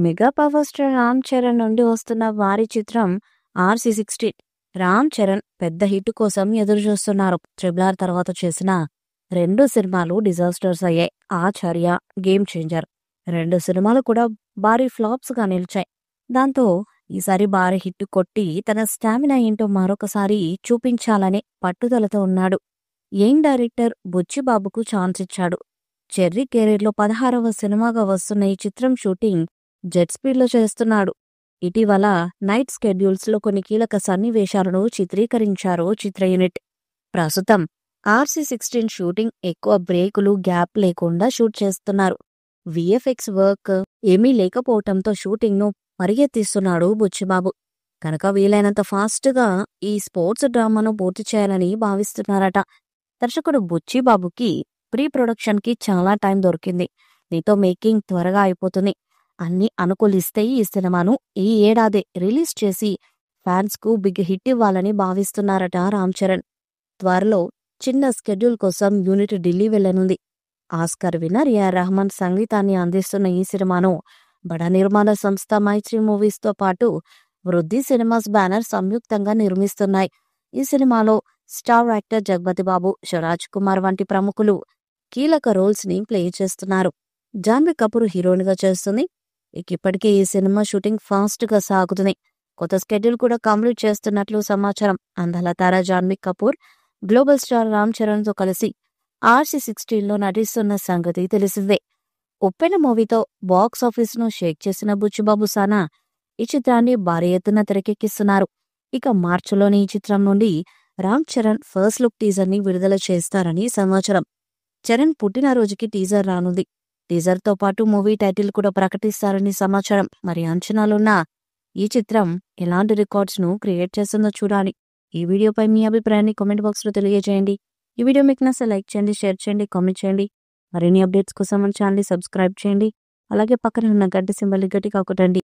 Mega power star Ram Charan నుండి వస్తున్న వారి చిత్రం RC16. రామ్ చరణ్ పెద్ద హిట్ కోసం ఎదురు చూస్తున్నారు. ట్రిపుల్ ఆర్ తర్వాత చేసిన 2 సినిమాలు డిజాస్టర్స్ అయ్యాయి. ఆచార్య, గేమ్ చేంజర్ 2 సినిమాలు కూడా భారీ ఫ్లాప్స్ గా నిలిచాయి. దాంతో ఈసారి భారీ హిట్ కొట్టి తన స్టామినా ఏంటో మరొకసారి చూపించాలనే పట్టుదలతో ఉన్నాడు. యంగ్ డైరెక్టర్ బుచ్చిబాబుకు ఛాన్స్ ఇచ్చాడు. చెర్రీ కెరీర్లో 16వ సినిమాగా వస్తున్న ఈ చిత్రం షూటింగ్ జెట్ స్పీడ్లో చేస్తున్నాడు. ఇటీవల నైట్ స్కెడ్యూల్స్లో కొన్ని కీలక సన్నివేశాలను చిత్రీకరించారు చిత్ర యూనిట్. ప్రస్తుతం RC16 షూటింగ్ ఎక్కువ బ్రేకులు, గ్యాప్ లేకుండా షూట్ చేస్తున్నారు. VFX వర్క్ ఏమీ లేకపోవటంతో షూటింగ్ను పరిగెత్తిస్తున్నాడు బుచ్చిబాబు. కనుక వీలైనంత ఫాస్ట్గా ఈ స్పోర్ట్స్ డ్రామాను పూర్తి చేయాలని భావిస్తున్నారట. దర్శకుడు బుచ్చిబాబుకి ప్రీ ప్రొడక్షన్కి చాలా టైం దొరికింది. దీంతో మేకింగ్ త్వరగా అయిపోతుంది. అన్ని అనుకూలిస్తే ఈ సినిమాను ఈ ఏడాది రిలీజ్ చేసి ఫ్యాన్స్కు బిగ్ హిట్ ఇవ్వాలని భావిస్తున్నారట రామ్ చరణ్. త్వరలో చిన్న స్కెడ్యూల్ కోసం యూనిట్ ఢిల్లీ వెళ్లనుంది. ఆస్కార్ విన్నర్ AR రెహమాన్ సంగీతాన్ని అందిస్తున్న ఈ సినిమాను బడా నిర్మాణ సంస్థ మైత్రి మూవీస్తో పాటు వృద్ధి సినిమాస్ బ్యానర్ సంయుక్తంగా నిర్మిస్తున్నాయి. ఈ సినిమాలో స్టార్ యాక్టర్ జగపతి బాబు, శివరాజ్ కుమార్ వంటి ప్రముఖులు కీలక రోల్స్ ని ప్లే చేస్తున్నారు. జాన్వీ కపూర్ హీరోయిన్గా చేస్తుంది. ఇప్పటికే ఈ సినిమా షూటింగ్ ఫాస్ట్ గా సాగుతుంది. కొత్త స్కెడ్యూల్ కూడా కంప్లీట్ చేస్తున్నట్లు సమాచారం. అందాల తార జాన్వీ కపూర్ గ్లోబల్ స్టార్ రామ్ చరణ్ తో కలిసి RC16లో నటిస్తున్న సంగతి తెలిసిందే. ఉప్పెన మూవీతో బాక్స్ ఆఫీస్ ను షేక్ చేసిన బుచ్చిబాబు సానా ఈ చిత్రాన్ని భారీ ఎత్తున తెరకెక్కిస్తున్నారు. ఇక మార్చిలోని ఈ చిత్రం నుండి Ram Charan first look teaser ని విడుదల చేస్తారని సమాచారం. చరణ్ పుట్టినరోజుకి టీజర్ రానుంది. టీజర్ తో పాటు మూవీ టైటిల్ కూడా ప్రకటిస్తారని సమాచారం. మరి అంచనాలున్న ఈ చిత్రం ఎలాంటి రికార్డ్స్ ను క్రియేట్ చేస్తుందో చూడాలి. ఈ వీడియోపై మీ అభిప్రాయాన్ని కామెంట్ బాక్స్ లో తెలియజేయండి. ఈ వీడియో మీకు నచ్చితే లైక్ చేయండి, షేర్ చేయండి, కామెంట్ చేయండి. మరిన్ని అప్డేట్స్ కోసం మన ఛానల్ ని సబ్స్క్రైబ్ చేయండి. అలాగే పక్కన ఉన్న గంట సింబల్ గట్టిగా కొట్టండి.